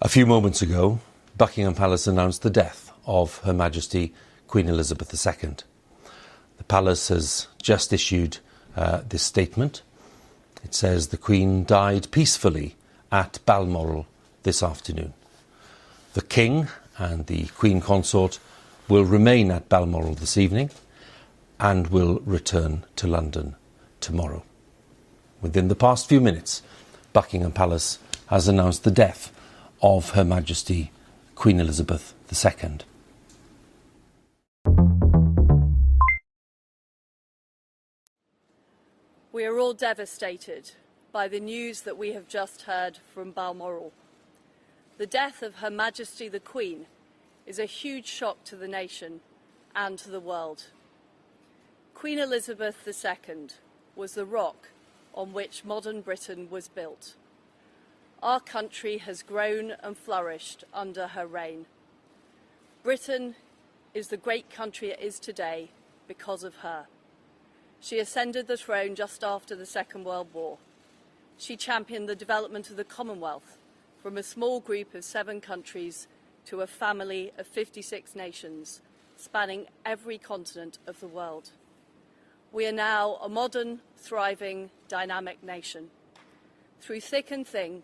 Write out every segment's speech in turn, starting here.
A few moments ago, Buckingham Palace announced the death of Her Majesty Queen Elizabeth II. The Palace has just issued this statement. It says the Queen died peacefully at Balmoral this afternoon. The King and the Queen Consort will remain at Balmoral this evening and will return to London tomorrow. Within the past few minutes, Buckingham Palace has announced the death of Her Majesty Queen Elizabeth II. We are all devastated by the news that we have just heard from Balmoral. The death of Her Majesty the Queen is a huge shock to the nation and to the world. Queen Elizabeth II was the rock on which modern Britain was built. Our country has grown and flourished under her reign. Britain is the great country it is today because of her. She ascended the throne just after the Second World War. She championed the development of the Commonwealth from a small group of 7 countries to a family of 56 nations, spanning every continent of the world. We are now a modern, thriving, dynamic nation. Through thick and thin,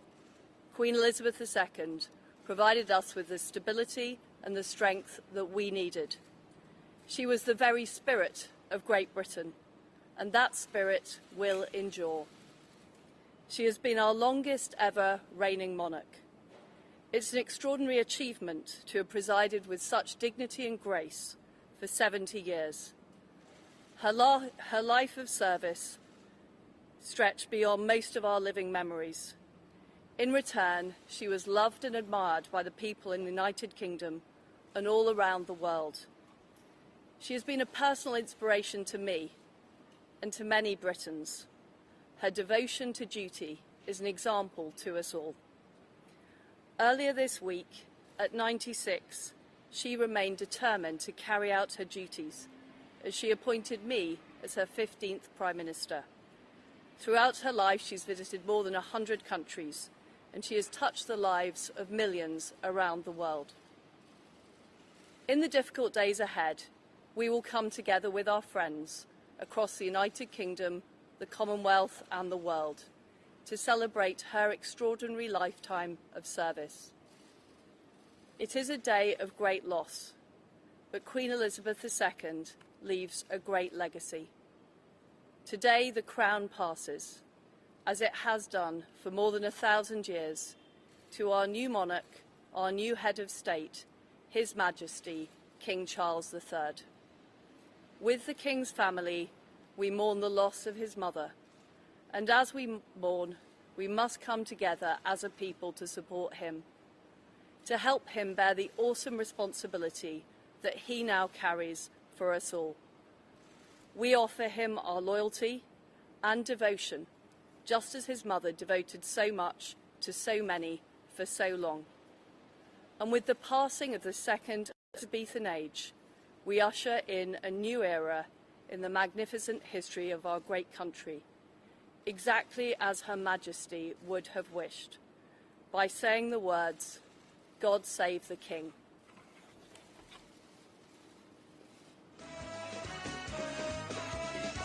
Queen Elizabeth II provided us with the stability and the strength that we needed. She was the very spirit of Great Britain, and that spirit will endure. She has been our longest ever reigning monarch. It's an extraordinary achievement to have presided with such dignity and grace for 70 years. Her life of service stretched beyond most of our living memories. In return, she was loved and admired by the people in the United Kingdom and all around the world. She has been a personal inspiration to me and to many Britons. Her devotion to duty is an example to us all. Earlier this week, at 96, she remained determined to carry out her duties as she appointed me as her 15th Prime Minister. Throughout her life, she's visited more than 100 countries, and she has touched the lives of millions around the world. In the difficult days ahead, we will come together with our friends across the United Kingdom, the Commonwealth and the world to celebrate her extraordinary lifetime of service. It is a day of great loss, but Queen Elizabeth II leaves a great legacy. Today the crown passes, as it has done for more than 1,000 years, to our new monarch, our new head of state, His Majesty King Charles III. With the King's family, we mourn the loss of his mother, and as we mourn, we must come together as a people to support him, to help him bear the awesome responsibility that he now carries for us all. We offer him our loyalty and devotion, just as his mother devoted so much to so many for so long. And with the passing of the second Elizabethan age, we usher in a new era in the magnificent history of our great country, exactly as Her Majesty would have wished, by saying the words, "God save the King."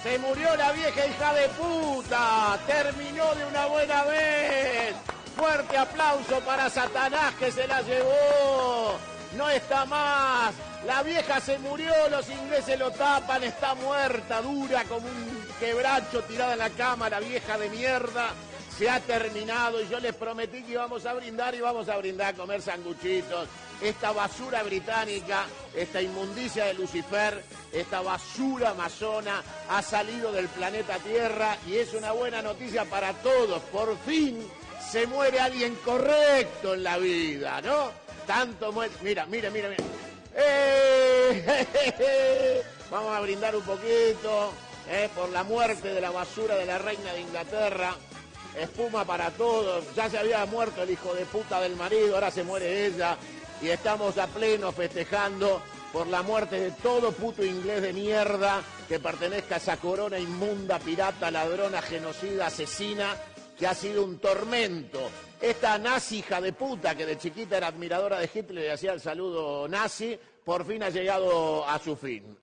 Se murió la vieja hija de puta, terminó de una buena vez. Fuerte aplauso para Satanás que se la llevó. No está más. La vieja se murió, los ingleses lo tapan, está muerta, dura como un quebracho tirada en la cama, la vieja de mierda. Se ha terminado y yo les prometí que íbamos a brindar y vamos a brindar, a comer sanguchitos. Esta basura británica, esta inmundicia de Lucifer, esta basura amazona ha salido del planeta Tierra y es una buena noticia para todos. Por fin se muere alguien correcto en la vida, ¿no? Tanto muere... Mira. Vamos a brindar un poquito por la muerte de la basura de la reina de Inglaterra. Espuma para todos. Ya se había muerto el hijo de puta del marido, ahora se muere ella. Y estamos a pleno festejando por la muerte de todo puto inglés de mierda que pertenezca a esa corona inmunda, pirata, ladrona, genocida, asesina, que ha sido un tormento. Esta nazi hija de puta que de chiquita era admiradora de Hitler y hacía el saludo nazi, por fin ha llegado a su fin.